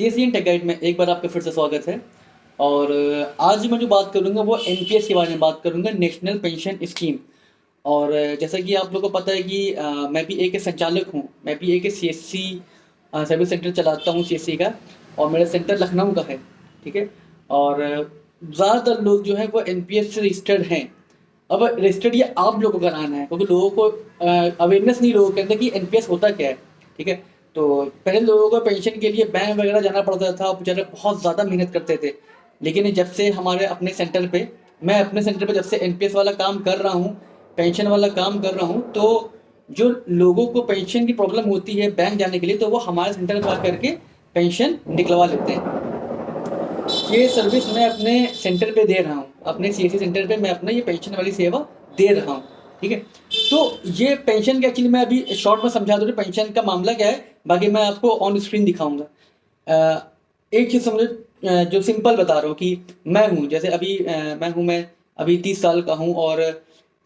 CSE take guide में एक बार आपका फिर से स्वागत है। और आज मैं जो बात करूंगा वो एनपीएस के बारे में बात करूंगा, नेशनल पेंशन स्कीम। और जैसा कि आप लोगों को पता है कि मैं भी एक संचालक हूँ, मैं भी एक सीएससी सर्विस सेंटर चलाता हूँ सीएससी का। और मेरा सेंटर लखनऊ का है, ठीक है। और ज़्यादातर लोग जो है वो एनपीएस से रजिस्टर्ड हैं। अब रजिस्टर्ड ये आप लोगों को कराना है, क्योंकि लोगों को अवेयरनेस नहीं लोगों के अंदर कि एनपीएस होता क्या है, ठीक है। तो पहले लोगों को पेंशन के लिए बैंक वगैरह जाना पड़ता था, बेचारे बहुत ज़्यादा मेहनत करते थे। लेकिन जब से हमारे अपने सेंटर पे, मैं अपने सेंटर पे जब से एनपीएस वाला काम कर रहा हूँ, पेंशन वाला काम कर रहा हूँ, तो जो लोगों को पेंशन की प्रॉब्लम होती है बैंक जाने के लिए, तो वो हमारे सेंटर पर करके पेंशन निकलवा लेते हैं। ये सर्विस मैं अपने सेंटर पे दे रहा हूँ, अपने सीएससी सेंटर पे मैं अपना ये पेंशन वाली सेवा दे रहा हूँ, ठीक है। तो ये पेंशन का एक्चुअली मैं अभी शॉर्ट में समझा दूँ पेंशन का मामला क्या है, बाकी मैं आपको ऑन स्क्रीन दिखाऊंगा। एक चीज़ समझो, जो सिंपल बता रहा हूँ कि मैं हूँ, जैसे अभी मैं अभी 30 साल का हूँ, और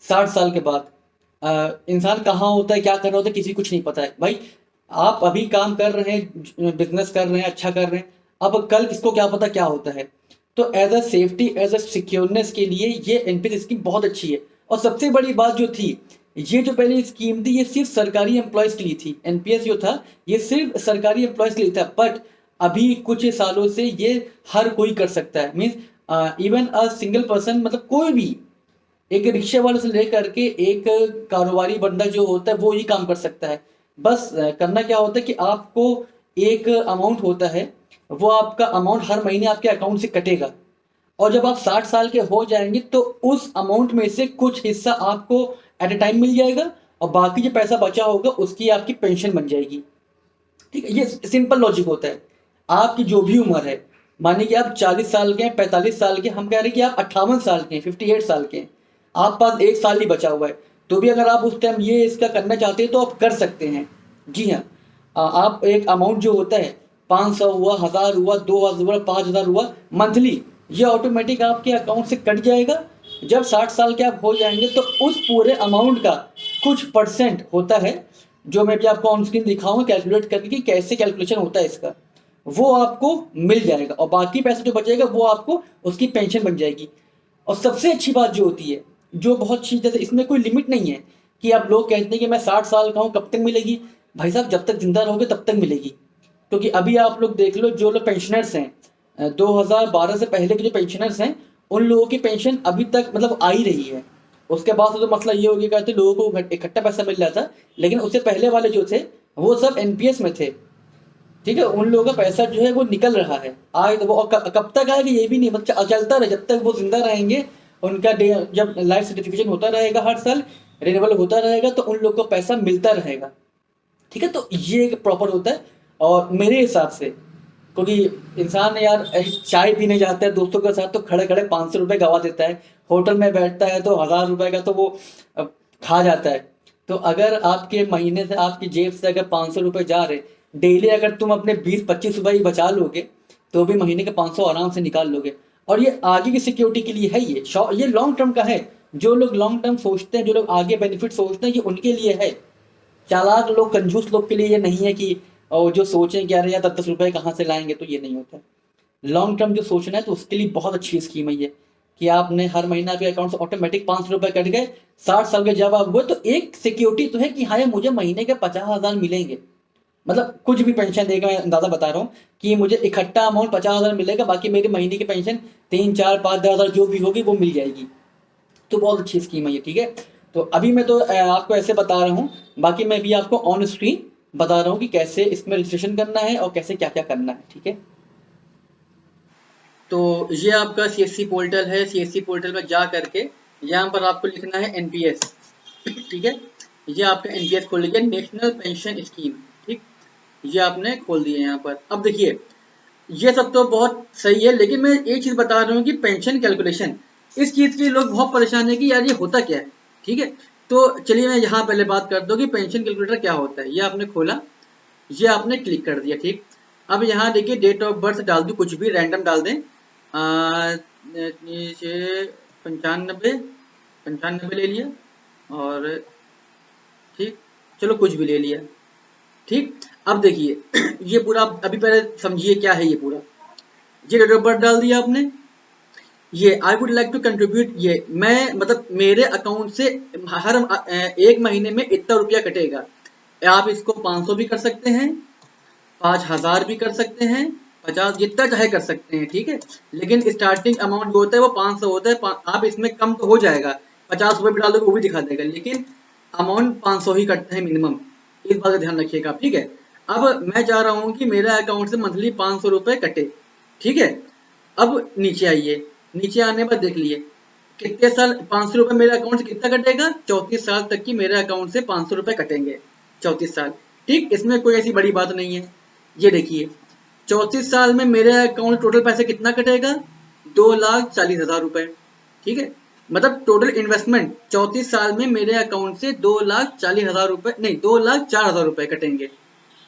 60 साल के बाद इंसान कहाँ होता है, क्या कर रहा होता है, किसी कुछ नहीं पता है भाई। आप अभी काम कर रहे हैं, बिजनेस कर रहे हैं, अच्छा कर रहे हैं, अब कल किसको क्या पता क्या होता है। तो as a safety, as a secureness के लिए ये एनपीएस स्कीम बहुत अच्छी है। और सबसे बड़ी बात जो थी, ये जो पहले स्कीम थी ये सिर्फ सरकारी एम्प्लॉयज़ के लिए थी। एनपीएस जो था ये सिर्फ सरकारी एम्प्लॉयज़ के लिए था, बट अभी कुछ सालों से ये हर कोई कर सकता है। Means even a single person, मतलब कोई भी, एक रिक्शे वाले से लेकर के एक कारोबारी बंदा जो होता है वो ही काम कर सकता है। बस करना क्या होता है कि आपको एक अमाउंट होता है, वो आपका अमाउंट हर महीने आपके अकाउंट से कटेगा। और जब आप 60 साल के हो जाएंगे तो उस अमाउंट में से कुछ हिस्सा आपको एट ए टाइम मिल जाएगा, और बाकी जो पैसा बचा होगा उसकी आपकी पेंशन बन जाएगी, ठीक है। ये सिंपल लॉजिक होता है। आपकी जो भी उम्र है, मानिए कि आप 40 साल के हैं, 45 साल के, हम कह रहे हैं कि आप 58 साल के हैं, 58 साल के हैं, आप पास एक साल ही बचा हुआ है, तो भी अगर आप उस टाइम ये इसका करना चाहते हैं तो आप कर सकते हैं। जी हाँ। आप एक अमाउंट जो होता है, 500 हुआ, 1000 हुआ, 2000 हुआ, 5000 हुआ मंथली, ये ऑटोमेटिक आपके अकाउंट से कट जाएगा। जब 60 साल के आप हो जाएंगे तो उस पूरे अमाउंट का कुछ परसेंट होता है, जो मैं भी आपको ऑन स्क्रीन दिखाऊंगा कैलकुलेट करके कि कैसे कैलकुलेशन होता है इसका, वो आपको मिल जाएगा, और बाकी पैसा जो बचेगा वो आपको उसकी पेंशन बन जाएगी। और सबसे अच्छी बात जो होती है, जो बहुत चीज, जैसे इसमें कोई लिमिट नहीं है कि आप लोग कहते हैं कि मैं 60 साल का हूँ कब तक मिलेगी। भाई साहब, जब तक जिंदा रहोगे तब तक मिलेगी। क्योंकि अभी आप लोग देख लो, जो लोग पेंशनर्स हैं, 2012 से पहले के जो पेंशनर्स हैं, उन लोगों की पेंशन अभी तक मतलब आ ही रही है। उसके बाद तो मसला ये हो गया कि लोगों को इकट्ठा पैसा मिल रहा था, लेकिन उससे पहले वाले जो थे वो सब एनपीएस में थे, ठीक है। उन लोगों का पैसा जो है वो निकल रहा है। आए तो वो, और कब तक आएगा ये भी नहीं, मतलब चलता रहे जब तक वो जिंदा रहेंगे। उनका जब लाइफ सर्टिफिकेशन होता रहेगा, हर साल रिन्यूअल होता रहेगा, तो उन लोग को पैसा मिलता रहेगा, ठीक है। तो ये एक प्रॉपर होता है। और मेरे हिसाब से, क्योंकि इंसान यार चाय पीने जाता है दोस्तों के साथ तो खड़े खड़े 500 रुपये गवा देता है, होटल में बैठता है तो 1000 रुपये का तो वो अ, खा जाता है। तो अगर आपके महीने से, आपकी जेब से अगर 500 रुपये जा रहे, डेली अगर तुम अपने 20-25 रुपये ही बचा लोगे, तो भी महीने के 500 आराम से निकाल लोगे। और ये आगे की सिक्योरिटी के लिए है, ये लॉन्ग टर्म का है। जो लोग लॉन्ग टर्म सोचते हैं, जो लोग आगे बेनिफिट सोचते हैं, ये उनके लिए है। चालाक लोग, कंजूस लोग के लिए ये नहीं है कि और जो सोचें कि अरे यार 10-10 रुपए कहाँ से लाएंगे, तो ये नहीं होता। लॉन्ग टर्म जो सोचना है तो उसके लिए बहुत अच्छी स्कीम है ये, कि आपने हर महीना आपके अकाउंट से ऑटोमेटिक 500 रुपये कट गए। 60 साल के जब आप हुए तो एक सिक्योरिटी तो है कि हाँ यार मुझे महीने के 50,000 मिलेंगे। मतलब कुछ भी पेंशन देगा, मैं अंदाजा बता रहा हूँ कि मुझे इकट्ठा अमाउंट 50,000 मिलेगा, बाकी मेरी महीने की पेंशन 3, 4, 5, 10,000 जो भी होगी वो मिल जाएगी। तो बहुत अच्छी स्कीम है ये, ठीक है। तो अभी मैं तो आपको ऐसे बता रहा हूँ, बाकी मैं भी आपको ऑन स्क्रीन बता रहा हूँ कि कैसे इसमें रजिस्ट्रेशन करना है और कैसे क्या क्या करना है, ठीक है। तो ये आपका सीएससी पोर्टल है। सीएससी पोर्टल में जा करके यहाँ पर आपको लिखना है एनपीएस, ठीक है। ये आपका एनपीएस खोल लीजिए, नेशनल पेंशन स्कीम, ठीक। ये आपने खोल दिया यहाँ पर। अब देखिए, ये सब तो बहुत सही है, लेकिन मैं एक चीज बता रहा हूँ कि पेंशन कैलकुलेशन, इस चीज के लोग बहुत परेशान है कि यार ये होता क्या है, ठीक है। तो चलिए मैं यहाँ पहले बात कर दूँ कि पेंशन कैलकुलेटर क्या होता है। ये आपने खोला, ये आपने क्लिक कर दिया, ठीक। अब यहाँ देखिए, डेट ऑफ बर्थ डाल दूँ, कुछ भी रैंडम डाल दें, 95, 95 ले लिया, और ठीक, चलो कुछ भी ले लिया। ठीक, अब देखिए ये पूरा अभी पहले समझिए क्या है ये पूरा। ये डेट ऑफ बर्थ डाल दिया आपने, ये I would like to contribute, ये मैं मतलब मेरे अकाउंट से हर एक महीने में इतना रुपया कटेगा। आप इसको 500 भी कर सकते हैं, 5000 भी कर सकते हैं, 50 जितना चाहे कर सकते हैं, ठीक है। लेकिन स्टार्टिंग अमाउंट जो होता है वो 500 होता है। आप इसमें कम तो हो जाएगा, 50 रुपये भी डाल दोगे वो भी दिखा देगा, लेकिन अमाउंट 500 ही कटता है मिनिमम। इस बात का ध्यान रखिएगा आप, ठीक है। अब मैं चाह रहा हूँ कि मेरा अकाउंट से मंथली 500 रुपये कटे, ठीक है। अब नीचे आइए, नीचे आने के बाद देख लिए कितने साल 500 रुपये मेरे अकाउंट से कितना कटेगा, 34 साल तक की मेरे अकाउंट से 500 रुपये कटेंगे, 34 साल। ठीक, इसमें कोई ऐसी बड़ी बात नहीं है। ये देखिए 34 साल में मेरे अकाउंट टोटल पैसे कितना कटेगा, 2,40,000 रुपए, ठीक है। मतलब टोटल इन्वेस्टमेंट 34 साल में मेरे अकाउंट से 2,40,000 रुपए नहीं 2,04,000 रुपए कटेंगे,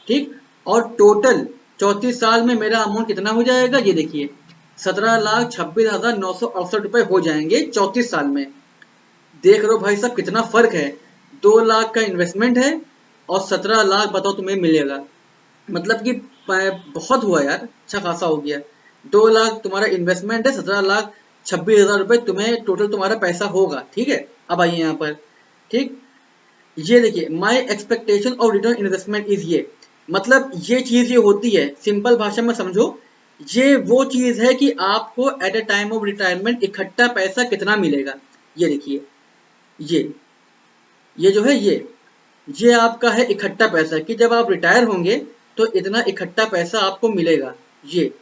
ठीक। और टोटल 34 साल में मेरा अमाउंट कितना हो जाएगा, ये देखिए 17,26,968 रुपए हो जाएंगे 34 साल में। देख रहे हो भाई साहब कितना फर्क है, 2 लाख का इन्वेस्टमेंट है और 17 लाख बताओ तुम्हें मिलेगा। मतलब कि बहुत हुआ यार, अच्छा खासा हो गया। 2 लाख तुम्हारा इन्वेस्टमेंट है, 17,26,000 रुपए तुम्हें टोटल तुम्हारा पैसा होगा, ठीक है। अब आइए यहाँ पर, ठीक। ये देखिए my expectation of return investment is ये, मतलब ये चीज ये होती है, सिंपल भाषा में समझो, ये वो चीज है कि आपको at a time of retirement इकट्ठा पैसा कितना मिलेगा। ये देखिए ये जो है ये आपका है इकट्ठा पैसा, कि जब आप रिटायर होंगे तो इतना इकट्ठा पैसा आपको मिलेगा, ये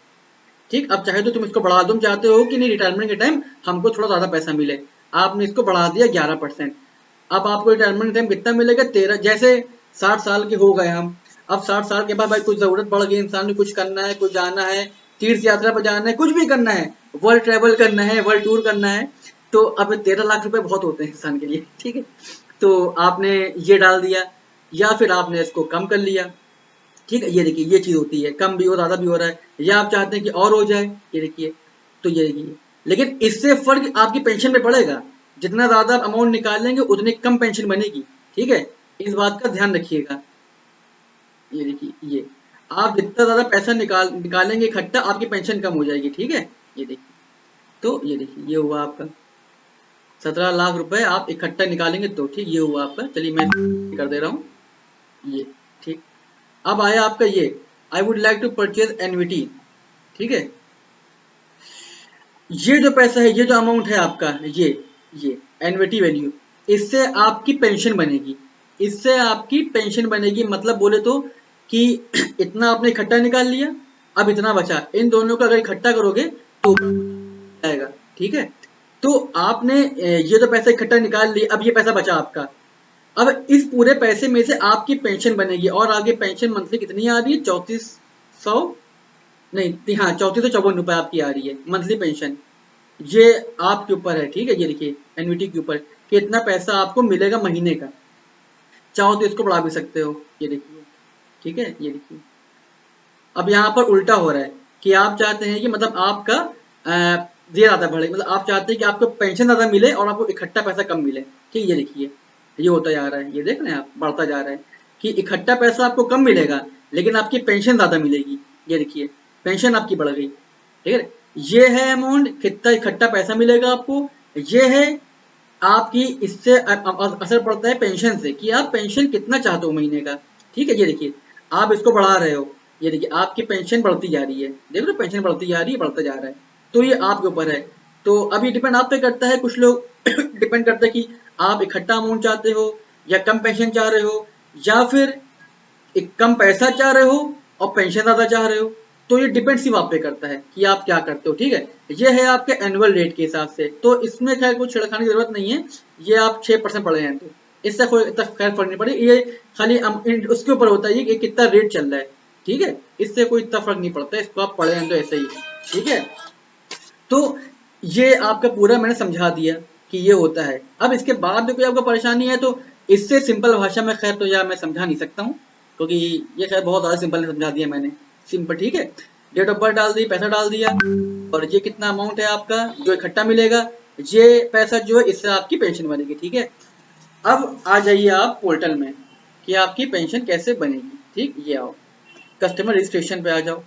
ठीक। अब चाहे तो तुम इसको बढ़ा दो, चाहते हो कि नहीं रिटायरमेंट के टाइम हमको थोड़ा ज्यादा पैसा मिले, आपने इसको बढ़ा दिया 11%। अब आपको रिटायरमेंट टाइम कितना मिलेगा, 13। जैसे 60 साल के हो गए हम, अब 60 साल के बाद भाई कुछ जरूरत पड़ गई, इंसान ने कुछ करना है, कुछ जाना है, तीर्थ यात्रा पर जाना है, कुछ भी करना है, वर्ल्ड ट्रेवल करना है, वर्ल्ड टूर करना है, तो अब 13 लाख रुपए बहुत होते हैं इंसान के लिए, ठीक है। तो आपने ये डाल दिया या फिर आपने इसको कम कर लिया, ठीक है। ये देखिए ये चीज होती है, कम भी हो ज्यादा भी हो रहा है, या आप चाहते हैं कि और हो जाए, ये देखिए। तो ये देखिए, लेकिन इससे फर्क आपकी पेंशन पे पड़ेगा, जितना ज्यादा अमाउंट निकालेंगे उतनी कम पेंशन बनेगी, ठीक है। इस बात का ध्यान रखिएगा। ये देखिए ये आप जितना ज्यादा पैसा निकालेंगे इकट्ठा, आपकी पेंशन कम हो जाएगी, ठीक है। ये देखिए, तो ये देखिए ये हुआ आपका 17 लाख रुपए आप इकट्ठा निकालेंगे तो, ठीक। ये हुआ आपका, चलिए मैं कर दे रहा हूँ ये, ठीक। अब आया आपका ये I would like to purchase annuity, ठीक है। ये जो पैसा है, ये जो अमाउंट है आपका, ये एन्युटी वैल्यू, इससे आपकी पेंशन बनेगी, इससे आपकी पेंशन बनेगी। मतलब बोले तो कि इतना आपने इकट्ठा निकाल लिया, अब इतना बचा, इन दोनों का अगर इकट्ठा करोगे तो आएगा, ठीक है। तो आपने ये तो पैसा इकट्ठा निकाल लिया, अब ये पैसा बचा आपका, अब इस पूरे पैसे में से आपकी पेंशन बनेगी। और आगे पेंशन मंथली कितनी आ रही है, 3400 नहीं, हाँ 3454 रुपए आपकी आ रही है मंथली पेंशन। ये आपके ऊपर है, ठीक है। ये देखिए एन्युटी के ऊपर कि इतना पैसा आपको मिलेगा महीने का, चाहो तो इसको बढ़ा भी सकते हो, ये देखिए, ठीक है। ये देखिए अब यहाँ पर उल्टा हो रहा है कि आप चाहते हैं कि मतलब आपका ये ज्यादा बढ़े, मतलब आप चाहते हैं कि आपको पेंशन ज्यादा मिले और आपको इकट्ठा पैसा कम मिले, ठीक। ये देखिए ये होता जा रहा है, ये देख रहे हैं आप, बढ़ता जा रहा है कि इकट्ठा पैसा आपको कम मिलेगा लेकिन आपकी पेंशन ज्यादा मिलेगी। ये देखिए पेंशन आपकी बढ़ गई, ठीक है। ये है अमाउंट, कितना इकट्ठा पैसा मिलेगा आपको। ये है आपकी, इससे असर पड़ता है पेंशन से कि आप पेंशन कितना चाहते हो महीने का, ठीक है। ये देखिए आप इसको बढ़ा रहे हो, ये देखिए आपकी पेंशन बढ़ती जा रही है, देख लो पेंशन बढ़ती जा रही है, बढ़ता जा रहा है। तो ये आपके ऊपर है। तो अभी डिपेंड आप पे करता है, कुछ लोग डिपेंड करता है कि आप इकट्ठा अमाउंट चाहते हो या कम पेंशन चाह रहे हो, या फिर एक कम पैसा चाह रहे हो और पेंशन ज्यादा चाह रहे हो। तो ये डिपेंड सिर्फ आप पे करता है कि आप क्या करते हो, ठीक है। ये है आपके एनुअल रेट के हिसाब से, तो इसमें खैर कुछ छिड़काने की जरूरत नहीं है, ये आप 6% पड़े हैं तो इससे कोई खैर फर्क नहीं पड़े। ये खाली उसके ऊपर होता है कि कितना रेट चल रहा है, ठीक है। इससे कोई इतना फर्क नहीं पड़ता, इसको आप पढ़े हैं तो ऐसे ही, ठीक है। तो ये आपका पूरा मैंने समझा दिया कि ये होता है। अब इसके बाद भी कोई आपको परेशानी है तो इससे सिंपल भाषा में खैर तो यार मैं समझा नहीं सकता हूँ, क्योंकि ये खैर बहुत ज़्यादा सिंपल समझा दिया मैंने, सिंपल, ठीक है। डेट ऑफ बर्थ डाल दी, पैसा डाल दिया, और ये कितना अमाउंट है आपका जो इकट्ठा मिलेगा, ये पैसा जो है इससे आपकी पेंशन बनेगी, ठीक है। अब आ जाइए आप पोर्टल में कि आपकी पेंशन कैसे बनेगी। ठीक, ये आओ कस्टमर रजिस्ट्रेशन पे आ जाओ।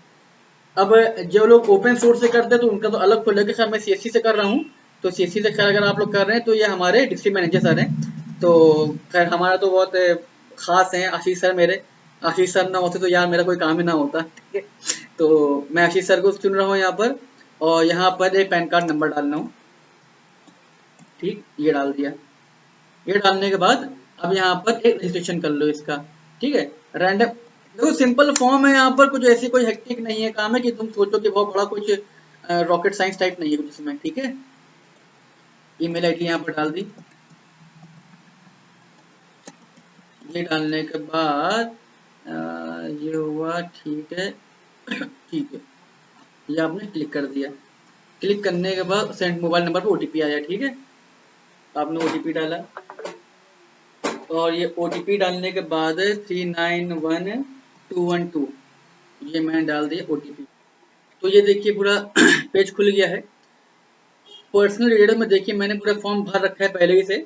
अब जो लोग ओपन सोर्स से करते हैं तो उनका तो अलग खुलेगा, खैर मैं सीएससी से कर रहा हूँ, तो सीएससी से खैर अगर आप लोग कर रहे हैं तो ये हमारे डिस्ट्रिक्ट मैनेजर सर हैं, तो खैर हमारा तो बहुत खास है आशीष सर मेरे। आशीष सर ना होते तो यार मेरा कोई काम ही ना होता, ठीक है। तो मैं आशीष सर को चुन रहा हूँ यहाँ पर, और यहाँ पर एक पैन कार्ड नंबर डालना हूँ, ठीक, ये डाल दिया। ये डालने के बाद अब यहाँ पर एक रजिस्ट्रेशन कर लो इसका, ठीक है। रैंडम, देखो सिंपल फॉर्म है, यहाँ पर कुछ ऐसी कोई हेक्टिक नहीं है काम है कि तुम सोचो कि बहुत बड़ा कुछ रॉकेट साइंस टाइप नहीं है कुछ इसमें, ठीक है। ईमेल आईडी यहाँ पर डाल दी। ये डालने के बाद ये हुआ, ठीक है ठीक है, ये आपने क्लिक कर दिया। क्लिक करने के बाद सेंड मोबाइल नंबर पे ओटीपी आया, ठीक है। आपने ओटीपी डाला, और ये ओटीपी डालने के बाद 391212 ये मैंने डाल दिया ओटीपी। तो ये देखिए पूरा पेज खुल गया है। पर्सनल डिटेल में देखिए मैंने पूरा फॉर्म भर रखा है पहले ही से,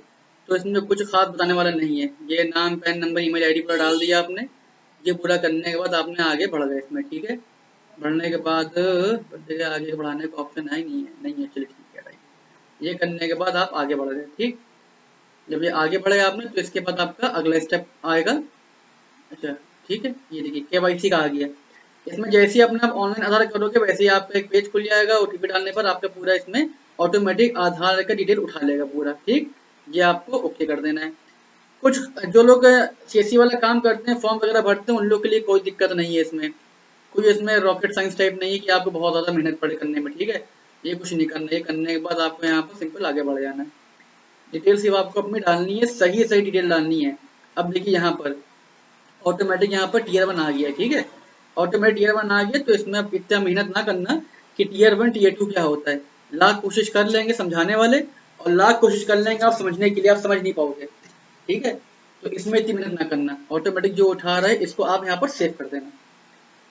तो इसमें कुछ खास बताने वाला नहीं है। ये नाम, पैन नंबर, ईमेल आईडी पूरा डाल दिया आपने। ये पूरा करने के बाद आपने आगे बढ़ गए इसमें, ठीक है। बढ़ने के बाद आगे बढ़ाने का ऑप्शन है नहीं है, नहीं है, चलिए ठीक है भाई। ये करने के बाद आप आगे बढ़ गए, ठीक। जब ये आगे बढ़ेगा आपने तो इसके बाद आपका अगला स्टेप आएगा। अच्छा ठीक है, ये देखिए केवाईसी का आ गया। इसमें जैसे ही अपना ऑनलाइन आधार करोगे वैसे ही आपका एक पेज खुल जाएगा। ओटीपी डालने पर आपका पूरा इसमें ऑटोमेटिक आधार का डिटेल उठा लेगा पूरा, ठीक। ये आपको ओके कर देना है। कुछ जो लोग सीएससी वाला काम करते हैं, फॉर्म वगैरह भरते हैं, उन लोग के लिए कोई दिक्कत नहीं है इसमें। कोई इसमें रॉकेट साइंस टाइप नहीं है कि आपको बहुत ज़्यादा मेहनत पड़े करने में, ठीक है। ये कुछ नहीं करना, ये करने के बाद आपको यहाँ पर सिंपल आगे बढ़ जाना है। डिटेल सिर्फ आपको अपनी डालनी है, सही सही डिटेल डालनी है। अब देखिए यहाँ पर ऑटोमेटिक यहाँ पर टीयर 1 आ गया, ठीक है। ऑटोमेटिक टीयर 1 आ गया, तो इसमें आप इतना मेहनत ना करना कि टीयर 1 टीयर 2 क्या होता है। लाख कोशिश कर लेंगे समझाने वाले, और लाख कोशिश कर लेंगे आप समझने के लिए, आप समझ नहीं पाओगे, ठीक है। तो इसमें इतनी मेहनत ना करना, ऑटोमेटिक जो उठा रहा है इसको आप यहाँ पर सेव कर देना,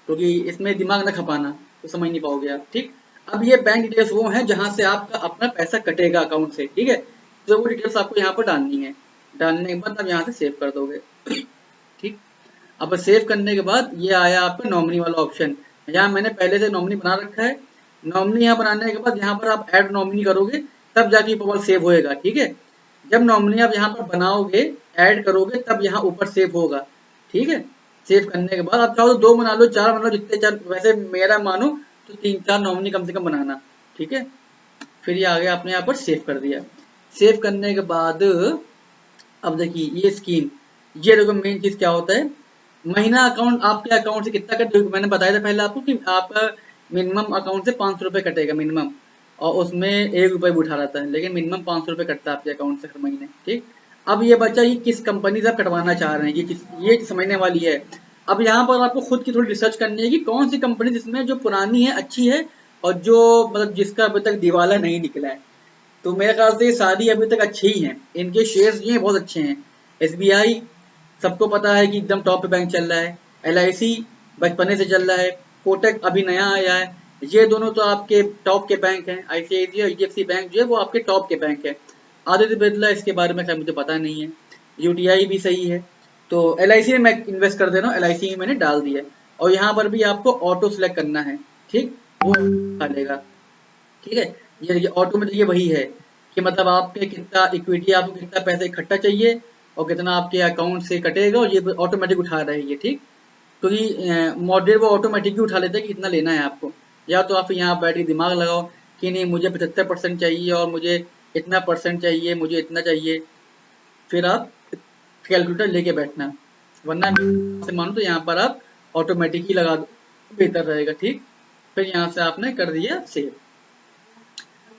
क्योंकि इसमें दिमाग ना खपाना, तो समझ नहीं पाओगे आप, ठीक। अब ये बैंक डिटेल्स वो हैं जहाँ से आपका अपना पैसा कटेगा अकाउंट से, ठीक है। तो वो डिटेल्स आपको यहाँ पर डालनी है। डालने के बाद आप यहाँ से सेव कर दोगे, ठीक। अब सेव करने के बाद ये आया आपका नॉमिनी वाला ऑप्शन। यहाँ मैंने पहले से नॉमिनी बना रखा है। नॉमिनी यहाँ बनाने के बाद यहाँ पर आप ऐड नॉमिनी करोगे, तब जाके ऊपर सेव होएगा, ठीक है। जब नॉमिनी आप यहाँ पर बनाओगे, ऐड करोगे, तब यहाँ ऊपर सेव होगा, ठीक है। सेव करने के बाद आप चाहो तो 2 बना लो, 4 बना लो, जितने 4, वैसे मेरा मानो तो 3-4 नॉमिनी कम से कम बनाना, ठीक है। फिर ये आगे आपने यहाँ पर सेव कर दिया। सेव करने के बाद अब देखिए ये स्कीम, ये देखो मेन चीज क्या होता है। महीना अकाउंट आपके अकाउंट से कितना कटे, मैंने बताया था पहले आपको कि आपका मिनिमम अकाउंट से 500 रुपये कटेगा मिनिमम, और उसमें 1 रुपये भी उठा रहता है, लेकिन मिनिमम 500 रुपये कटता है आपके अकाउंट से हर महीने, ठीक। अब ये बच्चा ये किस कंपनी से आप कटवाना चाह रहे हैं, ये समझने वाली है। अब यहाँ पर आपको खुद की थोड़ी रिसर्च करनी है कि कौन सी कंपनी जिसमें जो पुरानी है, अच्छी है, और जो मतलब जिसका अभी तक दिवाला नहीं निकला है। तो मेरे ख्याल से ये सारी अभी तक अच्छे ही हैं, इनके शेयर्स ये बहुत अच्छे हैं। एसबीआई सबको पता है कि एकदम टॉप पे बैंक चल रहा है, एलआईसी बचपने से चल रहा है, कोटक अभी नया आया है। ये दोनों तो आपके टॉप के बैंक हैं। आईसीआईसीआई और एचडीएफसी बैंक जो है वो आपके टॉप के बैंक है। आदित्य बिरला इसके बारे में मुझे पता नहीं है। यूटीआई भी सही है। तो एलआईसी में मैं इन्वेस्ट कर दे रहा हूँ, एलआईसी में मैंने डाल दिया। और यहाँ पर भी आपको ऑटो सेलेक्ट करना है, ठीक, वो डालेगा, ठीक है। ये ऑटोमेटिक ये वही है कि मतलब आपके कितना इक्विटी, आपको कितना पैसा इकट्ठा चाहिए और कितना आपके अकाउंट से कटेगा, और ये ऑटोमेटिक उठा रहा है ये, ठीक। क्योंकि मॉडरेट वो ऑटोमेटिक ही उठा लेता है कि कितना लेना है आपको। या तो आप यहाँ बैठ के दिमाग लगाओ कि नहीं मुझे 75% चाहिए, और मुझे इतना परसेंट चाहिए, मुझे इतना चाहिए, फिर आप कैलकुलेटर लेके बैठना। वरना से मानो तो यहाँ पर आप ऑटोमेटिक ही लगा दो, बेहतर रहेगा, ठीक। फिर यहाँ से आपने कर दिया सेव।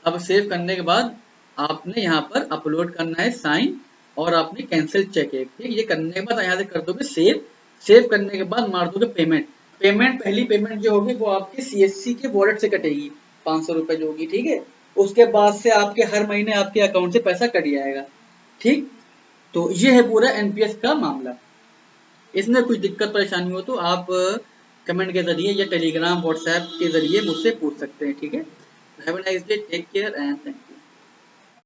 अब सेव करने के बाद आपने यहाँ पर अपलोड करना है साइन, और आपने कैंसिल चेक एक, ठीक। ये करने के बाद यहाँ से कर दोगे सेव। सेव करने के बाद मार दोगे पेमेंट। पहली पेमेंट जो होगी वो आपके सीएससी के वॉलेट से कटेगी, 500 रुपये जो होगी, ठीक है। उसके बाद से आपके हर महीने आपके अकाउंट से पैसा कट जाएगा, ठीक। तो ये है पूरा एनपीएस का मामला। इसमें कुछ दिक्कत परेशानी हो तो आप कमेंट के जरिए या टेलीग्राम व्हाट्सएप के जरिए मुझसे पूछ सकते हैं, ठीक है। Have a nice day, take care and thank you.